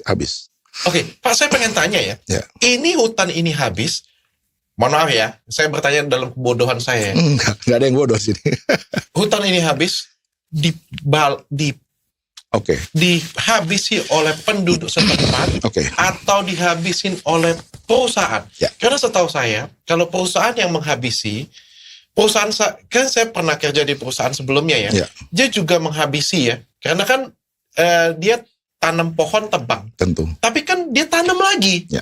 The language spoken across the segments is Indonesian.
habis. Oke, Pak, saya pengen tanya ya. Ya. Ini hutan ini habis, mohon maaf ya, saya bertanya dalam kebodohan saya. Nggak ada yang bodoh sini. Hutan ini habis dihabisi oleh penduduk setempat atau dihabisin oleh perusahaan. Ya. Karena setahu saya, kalau perusahaan yang menghabisi, kan saya pernah kerja di perusahaan sebelumnya ya. Dia juga menghabisi ya, karena kan dia tanam pohon tebang. Tentu. Tapi kan dia tanam lagi. Ya.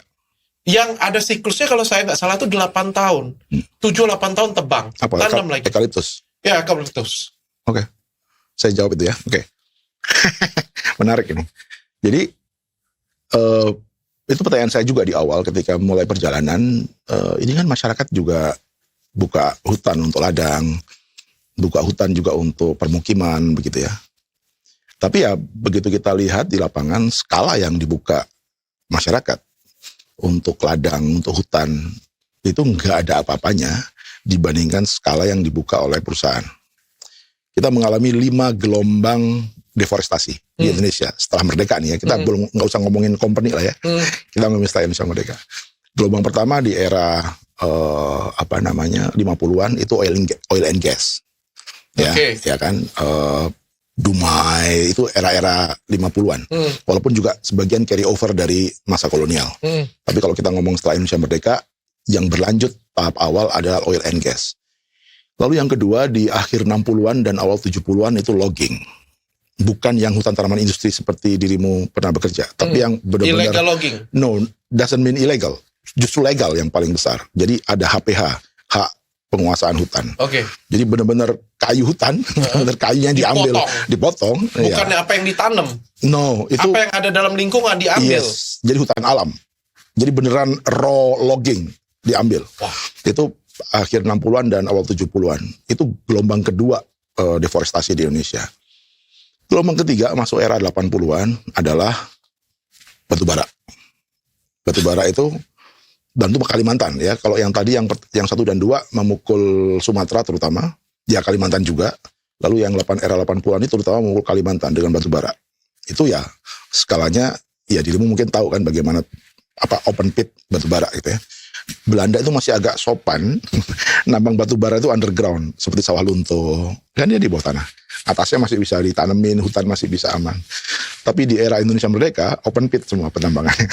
Yang ada siklusnya kalau saya nggak salah itu 8 tahun. 7-8 tahun tebang. Apa? Tanam lagi. Eukaliptus? Ya, eukaliptus. Oke. Saya jawab itu ya. Oke. Menarik ini. Jadi, itu pertanyaan saya juga di awal ketika mulai perjalanan. Ini kan masyarakat juga buka hutan untuk ladang. Buka hutan juga untuk permukiman, begitu ya. Tapi ya begitu kita lihat di lapangan skala yang dibuka masyarakat untuk ladang, untuk hutan itu nggak ada apa-apanya dibandingkan skala yang dibuka oleh perusahaan. Kita mengalami 5 gelombang deforestasi di Indonesia setelah merdeka nih ya. Kita belum nggak usah ngomongin company lah ya. Kita ngomongin setelah Indonesia merdeka. Gelombang pertama di era 50-an itu oil and gas. Ya, ya kan. Dumai itu era-era 50-an. Walaupun juga sebagian carry over dari masa kolonial. Tapi kalau kita ngomong setelah Indonesia merdeka, yang berlanjut tahap awal adalah oil and gas. Lalu yang kedua di akhir 60-an dan awal 70-an itu logging. Bukan yang hutan tanaman industri seperti dirimu pernah bekerja, tapi yang benar-benar illegal logging. No, doesn't mean illegal. Justru legal yang paling besar. Jadi ada HPH, hak penguasaan hutan. Jadi benar-benar kayu hutan, benar-benar kayunya diambil, dipotong. Bukannya apa yang ditanam. No, itu apa yang ada dalam lingkungan diambil. Yes, jadi hutan alam. Jadi beneran raw logging diambil. Wah. Itu akhir 60-an dan awal 70-an. Itu gelombang kedua deforestasi di Indonesia. Gelombang ketiga masuk era 80-an adalah batubara. Batubara itu bantu Kalimantan ya. Kalau yang tadi yang 1 dan 2 memukul Sumatera terutama, ya Kalimantan juga. Lalu yang era 80-an itu terutama memukul Kalimantan dengan batubara. Itu ya skalanya ya dirimu mungkin tahu kan bagaimana open pit batubara gitu ya. Belanda itu masih agak sopan nambang batubara itu underground seperti sawah lunto. Kan dia di bawah tanah. Atasnya masih bisa ditanemin, hutan masih bisa aman. Tapi di era Indonesia merdeka open pit semua penambangannya.